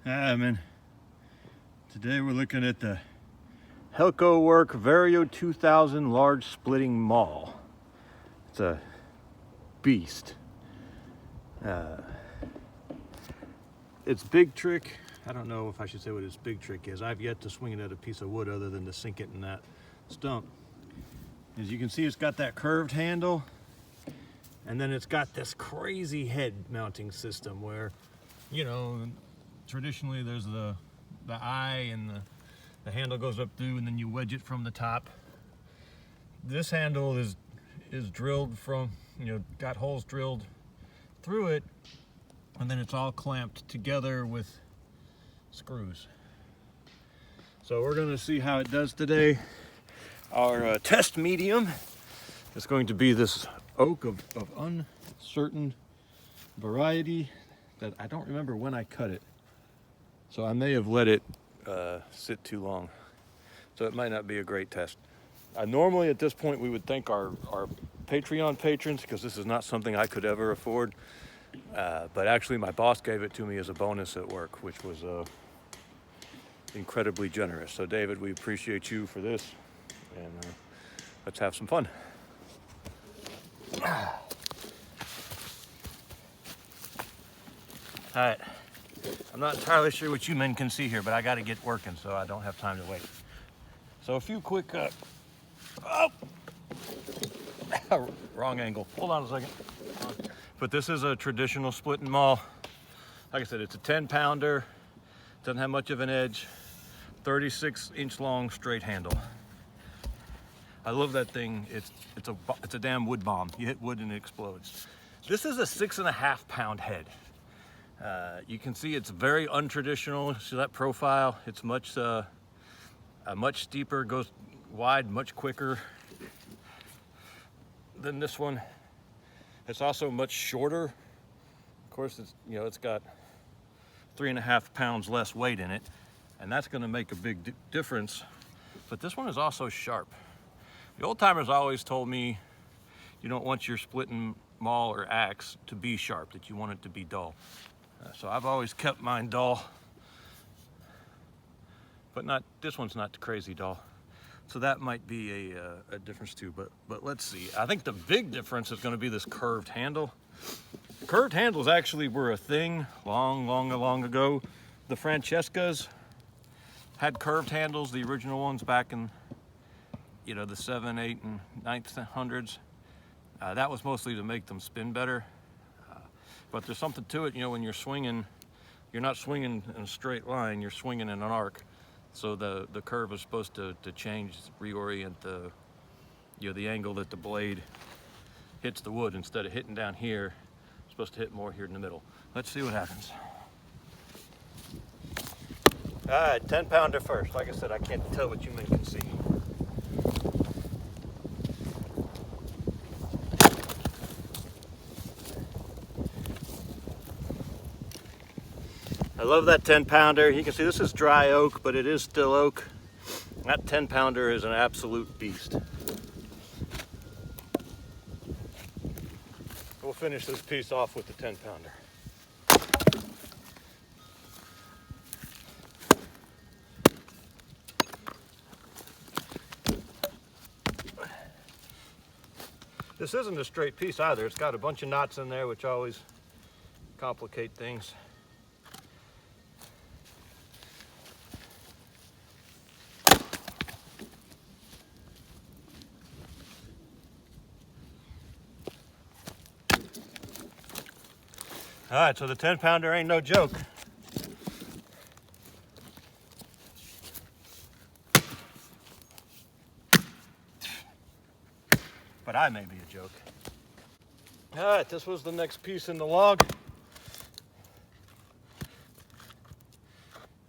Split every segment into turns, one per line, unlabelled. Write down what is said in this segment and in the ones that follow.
Hi, man. Today we're looking at the Helko Werks Vario 2000 large splitting maul. It's a beast. Its big trick, I don't know if I should say what its big trick is. I've yet to swing it at a piece of wood other than to sink it in that stump. As you can see, it's got that curved handle, and then it's got this crazy head mounting system where, you know, traditionally there's the eye and the handle goes up through, and then you wedge it from the top. This handle is drilled from, got holes drilled through it, and then it's all clamped together with screws. So we're going to see how it does today. Our test medium is going to be this oak of uncertain variety that I don't remember when I cut it. So I may have let it sit too long. So it might not be a great test. Normally at this point we would thank our Patreon patrons, because this is not something I could ever afford. But actually my boss gave it to me as a bonus at work, which was incredibly generous. So David, we appreciate you for this, and let's have some fun. All right. I'm not entirely sure what you men can see here, but I got to get working, so I don't have time to wait. So a few quick, wrong angle. Hold on a second. But this is a traditional splitting maul. Like I said, it's a 10-pounder. Doesn't have much of an edge. 36-inch long straight handle. I love that thing. It's a damn wood bomb. You hit wood and it explodes. This is a 6.5-pound head. You can see it's very untraditional. See that profile? It's much steeper, goes wide much quicker than this one. It's also much shorter. Of course, it's got 3.5 pounds less weight in it, and that's going to make a big difference. But this one is also sharp. The old timers always told me you don't want your splitting maul or axe to be sharp, that you want it to be dull. So I've always kept mine dull, but this one's not crazy dull. So that might be a difference too, but let's see. I think the big difference is going to be this curved handle. Curved handles actually were a thing long ago. The Francescas had curved handles, the original ones back in, the 7, 8, and 900s. That was mostly to make them spin better. But there's something to it, when you're swinging, you're not swinging in a straight line, you're swinging in an arc. So the curve is supposed to change, reorient the angle that the blade hits the wood. Instead of hitting down here, it's supposed to hit more here in the middle. Let's see what happens. All right, 10-pounder first. Like I said, I can't tell what you men can see. I love that 10-pounder. You can see this is dry oak, but it is still oak. That 10-pounder is an absolute beast. We'll finish this piece off with the 10-pounder. This isn't a straight piece either. It's got a bunch of knots in there, which always complicate things. All right, so the 10-pounder ain't no joke. But I may be a joke. All right, this was the next piece in the log.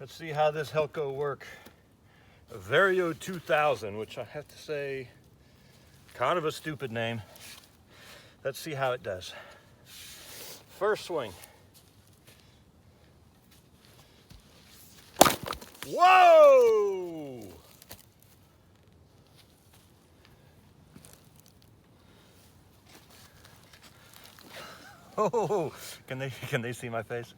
Let's see how this Helko Werks Vario 2000, which I have to say, kind of a stupid name. Let's see how it does. First swing. Whoa! Oh, can they see my face?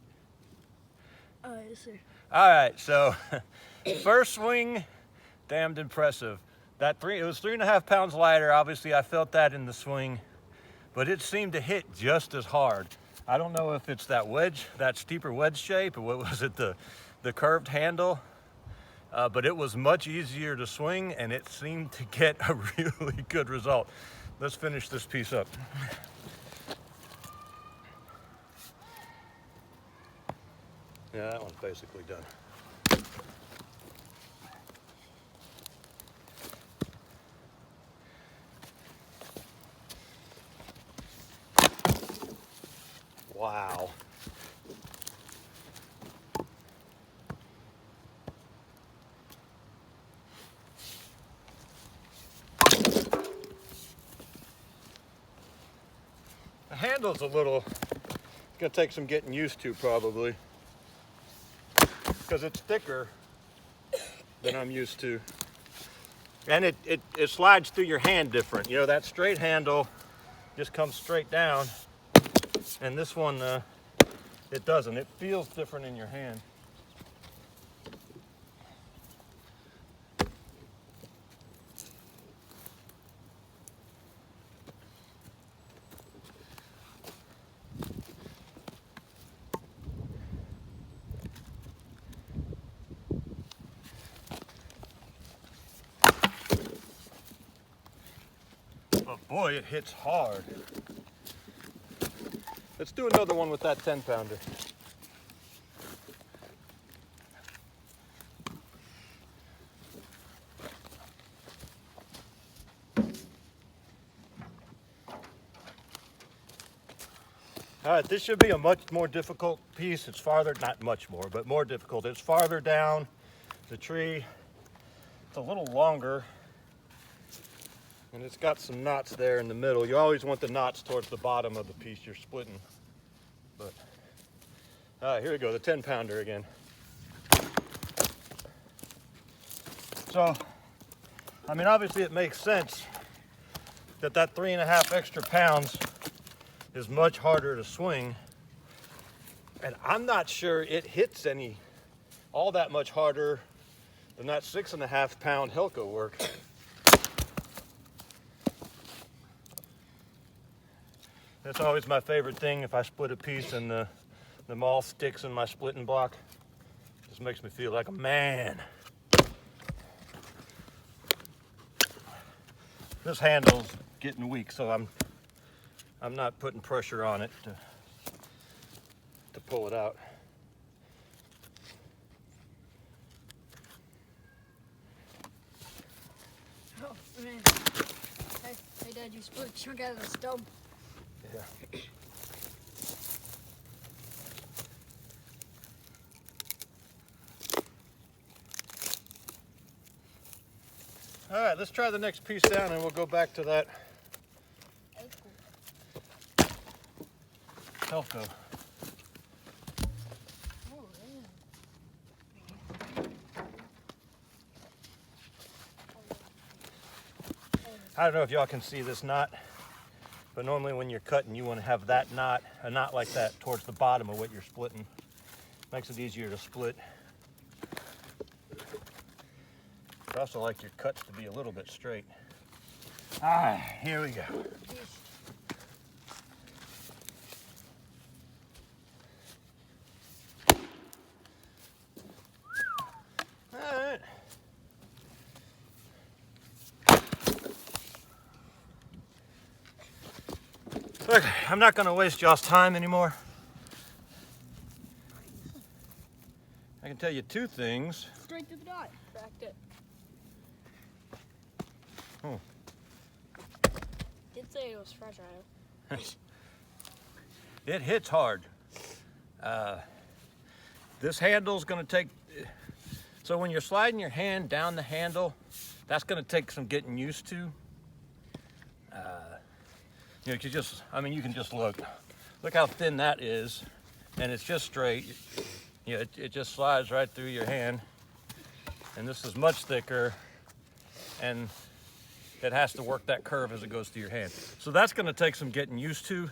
Yes, sir.
All right, so first swing, damned impressive. It was 3.5 pounds lighter. Obviously, I felt that in the swing, but it seemed to hit just as hard. I don't know if it's that wedge, that steeper wedge shape, or what was it, the curved handle, but it was much easier to swing, and it seemed to get a really good result. Let's finish this piece up. Yeah, that one's basically done. Wow. The handle's a little, it's gonna take some getting used to probably, because it's thicker than I'm used to. And it slides through your hand different. You know, that straight handle just comes straight down, and this one, it doesn't. It feels different in your hand. But boy, it hits hard. Let's do another one with that 10-pounder. All right, this should be a much more difficult piece. It's farther, not much more, but more difficult. It's farther down the tree. It's a little longer, and it's got some knots there in the middle. You always want the knots towards the bottom of the piece you're splitting. But all right, here we go, the 10-pounder again. So, I mean, obviously it makes sense that 3.5 extra pounds is much harder to swing, and I'm not sure it hits all that much harder than that 6.5 pound Helko Werks. That's always my favorite thing. If I split a piece and the maul sticks in my splitting block, it just makes me feel like a man. This handle's getting weak, so I'm not putting pressure on it to pull it out.
Oh, man. Hey, Dad, you split a chunk out of the stump.
Yeah. All right, let's try the next piece down and we'll go back to that Helko. I don't know if y'all can see this knot, but normally when you're cutting, you want to have that knot, a knot like that, towards the bottom of what you're splitting. Makes it easier to split. I also like your cuts to be a little bit straight. All right, here we go. All right. Okay, I'm not going to waste y'all's time anymore. I can tell you two things.
Straight through the dot. Cracked it.
Oh.
Did say it was fragile.
It hits hard. This handle's going to take, so when you're sliding your hand down the handle, that's going to take some getting used to. You know, you can just look how thin that is, and it's just straight. You know, it just slides right through your hand, and this is much thicker, and it has to work that curve as it goes through your hand. So that's going to take some getting used to.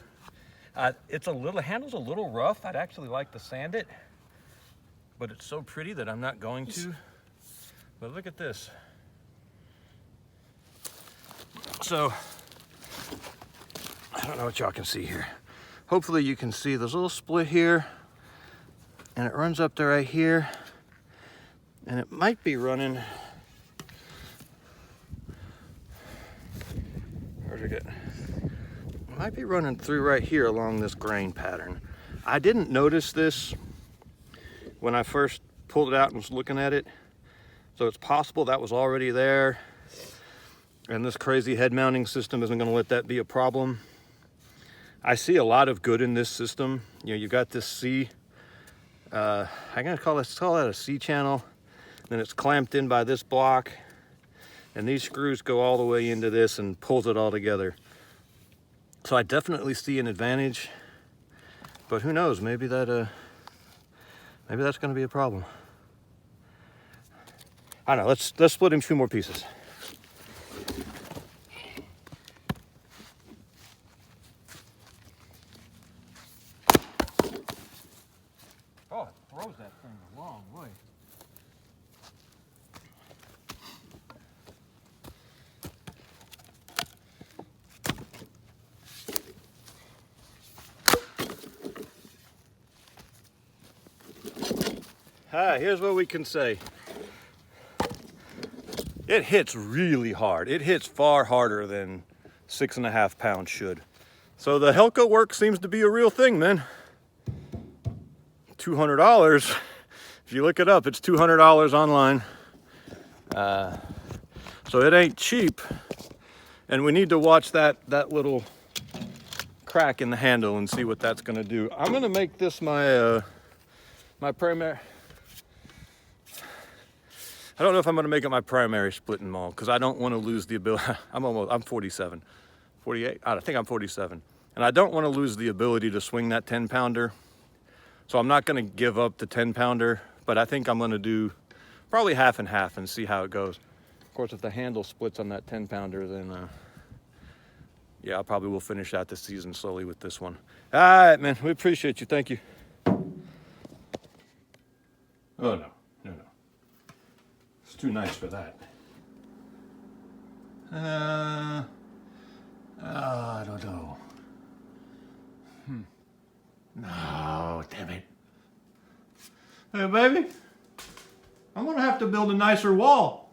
The handle's a little rough. I'd actually like to sand it. but it's so pretty that I'm not going to. But look at this. So, I don't know what y'all can see here. Hopefully you can see there's a little split here, and it runs up to right here, and it might be running, where'd it get? It might be running through right here along this grain pattern. I didn't notice this when I first pulled it out and was looking at it, so it's possible that was already there, and this crazy head mounting system isn't going to let that be a problem. I see a lot of good in this system. You know, you got this C, I'm gonna call that a C channel. Then it's clamped in by this block, and these screws go all the way into this and pulls it all together. So I definitely see an advantage, but who knows? Maybe that's gonna be a problem. I don't know. Let's split him 2 more pieces. Oh, it throws that thing a long way. Here's what we can say. It hits really hard. It hits far harder than 6.5 pounds should. So the Helko Werks seems to be a real thing, man. $200. If you look it up, it's $200 online. So it ain't cheap. And we need to watch that little crack in the handle and see what that's gonna do. I'm gonna make this my my primary. I don't know if I'm gonna make it my primary splitting maul because I don't want to lose the ability. I'm 47, 48. I think I'm 47, and I don't want to lose the ability to swing that 10-pounder. So I'm not gonna give up the 10-pounder, but I think I'm gonna do probably half and half and see how it goes. Of course, if the handle splits on that 10-pounder, then yeah, I probably will finish out the season slowly with this one. All right, man, we appreciate you. Thank you. Oh, no. It's too nice for that. I don't know. No, damn it. Hey, baby, I'm gonna have to build a nicer wall.